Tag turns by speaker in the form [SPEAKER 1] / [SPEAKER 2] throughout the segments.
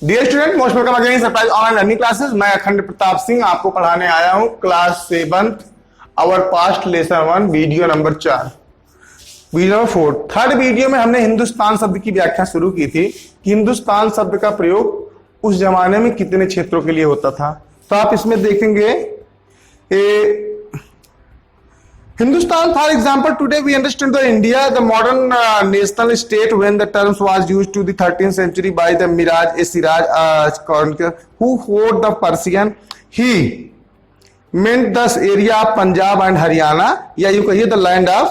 [SPEAKER 1] Dear student, most welcome again surprise online learning classes. मैं अखंड प्रताप सिंह आपको पढ़ाने आया हूं class 7th our past lesson 1 video number 4। Video number 4 third video में हमने हिंदुस्तान शब्द की व्याख्या शुरू की थी कि हिंदुस्तान शब्द का प्रयोग उस जमाने में कितने क्षेत्रों के लिए होता था। तो आप इसमें देखेंगे Hindustan, for example, today we understand the India, the modern national state, when the terms was used to the 13th century by the Miraj, a Siraj Chronicle, who wrote the Persian. He meant the area of Punjab and Haryana, या you कहिए the land of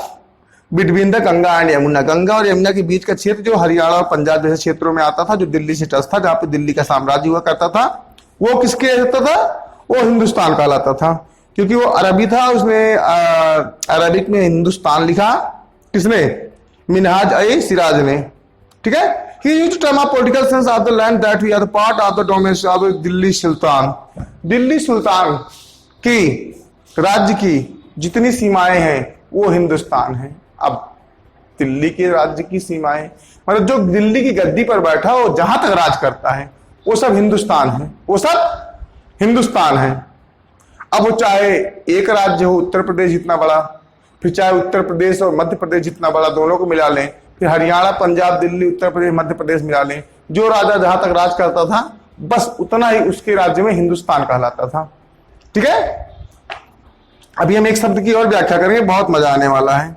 [SPEAKER 1] between the Ganga and Yamuna, Ganga और यमुना के बीच का क्षेत्र जो हरियाणा और पंजाब जैसे क्षेत्रों में आता था, जो दिल्ली से टच था, जहाँ पे दिल्ली का साम्राज्य हुआ करता था, वो किसके होता था? वो हिंदुस्तान कहलाता था, क्योंकि वो अरबी था। उसने अरबिक में हिंदुस्तान लिखा, किसने? मिनहाज ए सिराज ने। ठीक है। He used to term of political sense of the land that we are the part of the domination of Delhi सुल्तान। दिल्ली सुल्तान की राज्य की जितनी सीमाएं हैं वो हिंदुस्तान है। अब दिल्ली के राज्य की सीमाएं मतलब जो दिल्ली की गद्दी पर बैठा हो, जहां तक राज करता है, वो सब हिंदुस्तान है, वो सब हिंदुस्तान है। अब वो चाहे एक राज्य हो उत्तर प्रदेश जितना बड़ा, फिर चाहे उत्तर प्रदेश और मध्य प्रदेश जितना बड़ा, दोनों को मिला लें, फिर हरियाणा, पंजाब, दिल्ली, उत्तर प्रदेश, मध्य प्रदेश मिला लें, जो राजा जहां तक राज करता था बस उतना ही उसके राज्य में हिंदुस्तान कहलाता था। ठीक है। अभी हम एक शब्द की और व्याख्या करेंगे, बहुत मजा आने वाला है।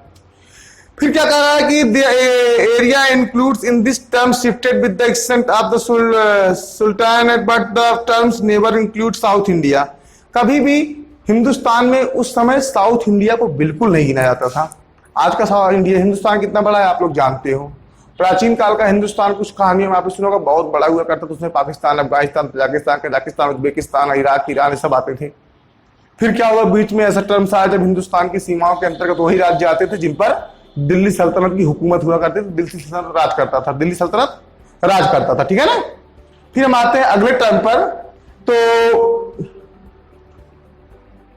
[SPEAKER 1] फिर क्या कह रहा है कि the area includes in this term shifted with the accent of the sultanate but the terms never include south India. कभी भी हिंदुस्तान में उस समय साउथ इंडिया को बिल्कुल नहीं गिना जाता था। आज का साउथ इंडिया हिंदुस्तान कितना बड़ा है आप लोग जानते हो। प्राचीन काल का हिंदुस्तान कुछ कहानियों में आपने सुना होगा बहुत बड़ा हुआ करता था। उसमें Pakistan, Afghanistan, Tajikistan, Kazakhstan, Uzbekistan, Iraq, Iran ये सब आते थे। फिर क्या हुआ, बीच में ऐसा टर्म्स आया जब हिंदुस्तान की सीमाओं के अंतर्गत वही राज्य आते थे जिन पर दिल्ली सल्तनत की हुकूमत हुआ करती थी। दिल्ली सल्तनत राज करता था, दिल्ली सल्तनत राज करता था। ठीक है ना। फिर हम आते हैं अगले टर्म पर। तो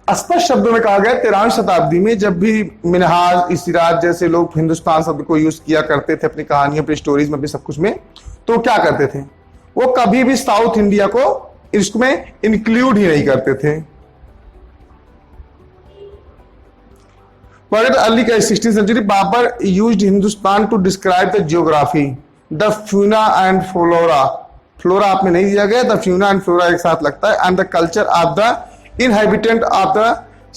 [SPEAKER 1] स्पष्ट शब्दों में कहा गया 13वीं शताब्दी में जब भी मिनहाज, सिराज जैसे लोग हिंदुस्तान शब्द को यूज किया करते थे अपनी कहानियों, अपनी स्टोरीज में, अपनी सब कुछ में, तो क्या करते थे? वो कभी भी साउथ इंडिया को इसमें इंक्लूड ही नहीं करते थे। Early 16th century Babur used Hindustan to describe the geography, the fauna and flora. Flora आपने नहीं दिया गया, द फ्यूना एंड फ्लोरा एक साथ लगता है। And the culture of the inhabitant of the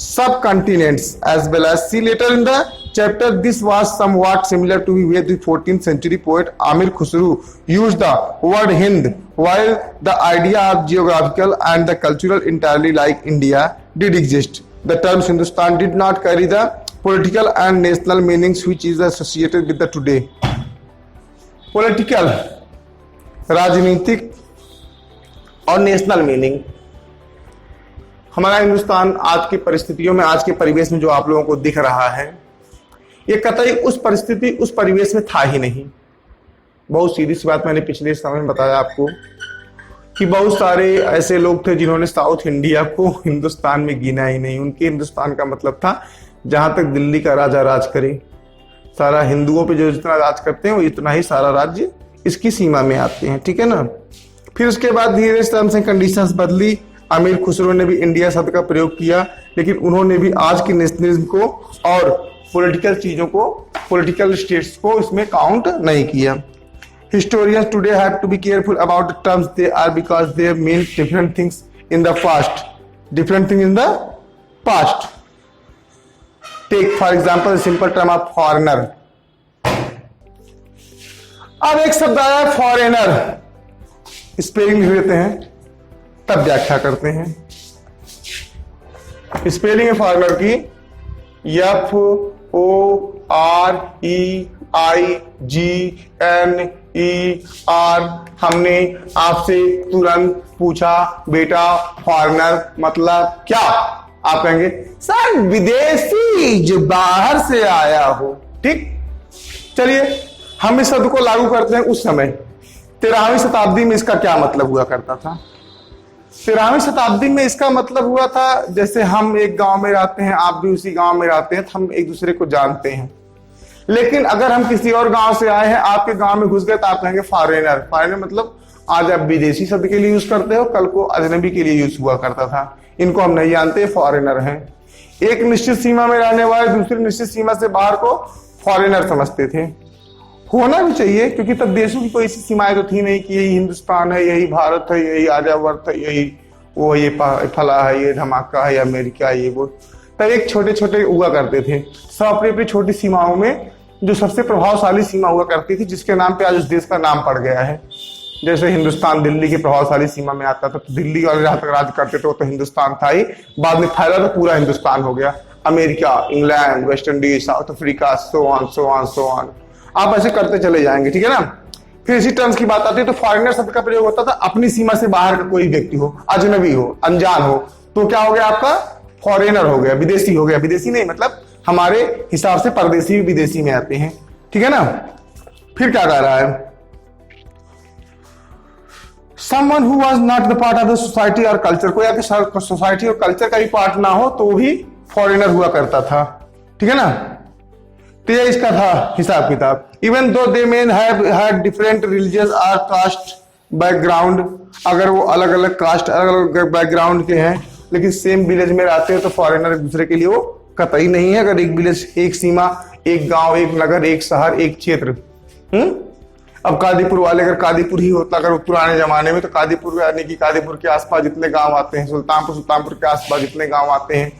[SPEAKER 1] subcontinents as well as see later in the chapter this was somewhat similar to where the 14th century poet Amir Khusro used the word Hind, while the idea of geographical and the cultural entirely like India did exist. The terms Hindustan did not carry the political and national meanings which is associated with the today. Political, राजनीतिक और national meaning. हमारा हिंदुस्तान आज की परिस्थितियों में, आज के परिवेश में जो आप लोगों को दिख रहा है, ये कतई उस परिस्थिति, उस परिवेश में था ही नहीं। बहुत सीधी सी बात मैंने पिछले समय में बताया आपको कि बहुत सारे ऐसे लोग थे जिन्होंने साउथ इंडिया को हिंदुस्तान में गिना ही नहीं। उनके हिंदुस्तान का मतलब था जहां तक दिल्ली का राजा राज करे, सारा हिंदुओं पे जो जितना राज करते हैं वो इतना ही सारा राज्य इसकी सीमा में आते हैं। ठीक है ना। फिर उसके बाद धीरे धीरे टर्म्स एंड कंडीशंस बदली। आमिर खुसरो ने भी इंडिया शब्द का प्रयोग किया, लेकिन उन्होंने भी आज की नेशनलिज्म को और पॉलिटिकल चीजों को, पॉलिटिकल स्टेट्स को इसमें काउंट नहीं किया। Historians today have to be careful about the terms they are because they mean different things in the past, different thing in the past. Take for example simple term of foreigner. अब एक शब्द आया foreigner, spelling लिख लेते हैं तब व्याख्या करते हैं। स्पेलिंग है फॉरेनर की FOREIGNER। हमने आपसे तुरंत पूछा बेटा फॉरेनर मतलब क्या? आप कहेंगे सर विदेशी, जो बाहर से आया हो। ठीक, चलिए हम इस शब्द को लागू करते हैं उस समय 13वीं शताब्दी में इसका क्या मतलब हुआ करता था। 13वीं शताब्दी में इसका मतलब हुआ था जैसे हम एक गांव में रहते हैं, आप भी उसी गांव में रहते हैं, तो हम एक दूसरे को जानते हैं। लेकिन अगर हम किसी और गांव से आए हैं, आपके गांव में घुस गए, तो आप कहेंगे फॉरेनर। फॉरेनर मतलब आज आप विदेशी शब्द के लिए यूज करते हो, कल को अजनबी के लिए यूज हुआ करता था। इनको हम नहीं जानते, फॉरेनर हैं। एक निश्चित सीमा में रहने वाले दूसरी निश्चित सीमा से बाहर को फॉरेनर समझते थे। होना भी चाहिए, क्योंकि तब देशों की कोई ऐसी सीमाएं तो थी नहीं कि यही हिंदुस्तान है, यही भारत है, यही आर्यावर्त है, यही वो, ये फला है, ये धमाका है, अमेरिका है, ये वो। तब एक छोटे छोटे हुआ करते थे, सब अपनी अपनी छोटी सीमाओं में। जो सबसे प्रभावशाली सीमा हुआ करती थी, जिसके नाम पे आज उस देश का नाम पड़ गया है। जैसे हिंदुस्तान दिल्ली की प्रभावशाली सीमा में आता था, तो दिल्ली वाले जहां तक राज करते थे वो तो हिंदुस्तान था ही, बाद में फैला तो पूरा हिंदुस्तान हो गया। America, England, West Indies, south Africa, so on so on so on, आप ऐसे करते चले जाएंगे, ठीक है ना। फिर इसी टर्म्स की बात आती है तो फॉरेनर शब्द का प्रयोग होता था अपनी सीमा से बाहर का कोई व्यक्ति हो, अजनबी हो, अनजान हो, तो क्या हो गया आपका, फॉरेनर हो गया, विदेशी हो गया। विदेशी नहीं मतलब हमारे हिसाब से परदेशी भी विदेशी में आते हैं, ठीक है ना। फिर क्या कह रहा है, someone who was not the part of the society or culture, कोई आपकी सोसाइटी और कल्चर का भी पार्ट ना हो तो भी फॉरेनर हुआ करता था, ठीक है ना। तो ये इसका था हिसाब किताब। Even though they men have different religious और कास्ट बैकग्राउंड, अगर वो अलग अलग कास्ट अलग अलग बैकग्राउंड के हैं लेकिन सेम विलेज में रहते हैं तो फॉरेनर एक दूसरे के लिए वो कतई नहीं है। अगर एक विलेज, एक सीमा, एक गांव, एक नगर, एक शहर, एक क्षेत्र। अब कादीपुर वाले अगर कादीपुर ही होता अगर पुराने जमाने में, तो कादीपुर यानी कि कादीपुर के आसपास जितने गांव आते हैं, सुल्तानपुर के आसपास जितने गांव आते हैं,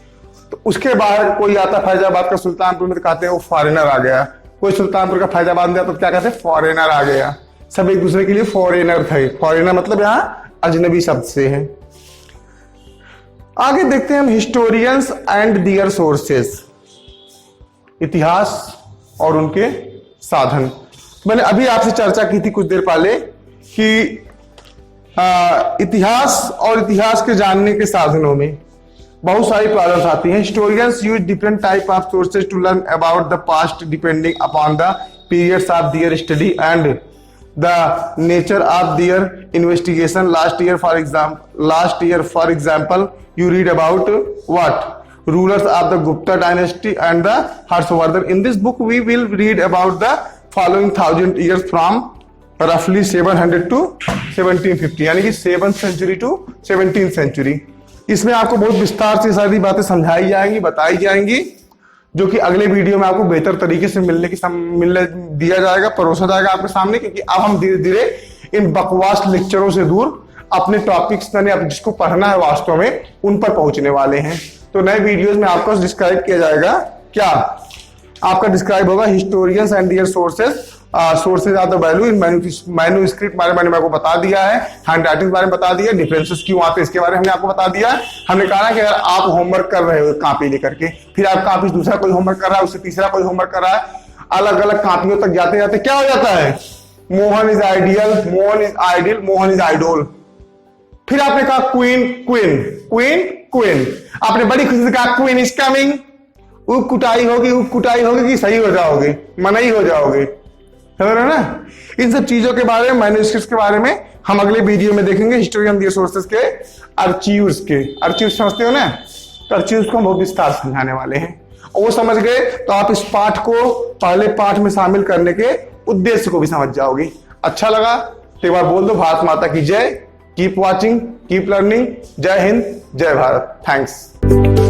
[SPEAKER 1] तो उसके बाहर कोई आता फैजाबाद का सुल्तानपुर में, तो कहते हैं वो फॉरेनर आ गया। कोई सुल्तानपुर का फैजाबाद में आता तो क्या कहते हैं, फॉरेनर आ गया। सब एक दूसरे के लिए फॉरेनर थे। फॉरेनर मतलब यहाँ अजनबी शब्द से है। आगे देखते हैं हम हिस्टोरियंस एंड दियर सोर्सेस, इतिहास और उनके साधन। मैंने अभी आपसे चर्चा की थी कुछ देर पहले कि इतिहास और इतिहास के जानने के साधनों में बहुत सारी प्रॉब्लम्स आती हैं। Historians use different type of sources to learn about the past depending upon the periods of their study and the nature of their investigation. Last year for example you read about what rulers of the Gupta dynasty and the Harshvardhan. In this book we will read about the following 1000 years from roughly 700 to 1750, यानी कि 7th century to 17th century। इसमें आपको बहुत विस्तार से सारी बातें समझाई जाएंगी, बताई जाएंगी, जो कि अगले वीडियो में आपको बेहतर तरीके से मिलने दिया जाएगा, परोसा जाएगा आपके सामने। क्योंकि अब हम धीरे धीरे इन बकवास लेक्चरों से दूर अपने टॉपिक्स जिसको पढ़ना है वास्तव में उन पर पहुंचने वाले हैं। तो नए वीडियोस में आपको डिस्क्राइब किया जाएगा, क्या आपका डिस्क्राइब होगा historians and their sources, sources are the value in manuscript बारे में मैंने आपको बता दिया है, हैंड राइटिंग बारे में बता दिया, डिफरेंसेस क्यों आते हैं इसके बारे में हमने आपको बता दिया। हमने कहा ना कि अगर आप होमवर्क कर रहे हो कॉपी लेकर के, फिर आप कॉपी दूसरा कोई होमवर्क कर रहा है, उससे तीसरा कोई होमवर्क कर रहा है, अलग अलग कॉपियों तक जाते जाते क्या हो जाता है, Mohan is ideal, Mohan is ideal, Mohan is idol. फिर आपने कहा क्वीन क्वीन क्वीन क्वीन, आपने बड़ी खुशी से कहा क्वीन इज कमिंग, उप कुटाई होगी कि सही हो जाओगे, मनई हो जाओगे, समझ रहे हो ना। इन सब चीजों के बारे में, मैन्युस्क्रिप्ट्स के बारे में हम अगले वीडियो में देखेंगे। हिस्टोरियन दियर सोर्सेस के आर्चीव्स के, आर्चीव्स समझते हो ना, तो आर्चीव्स को हम बहुत विस्तार समझाने वाले हैं। और वो समझ गए तो आप इस पाठ को पहले पाठ में शामिल करने के उद्देश्य को भी समझ जाओगे। अच्छा लगा तो एक बार बोल दो भारत माता की जय। Keep watching, keep learning. जय हिंद, जय भारत। थैंक्स।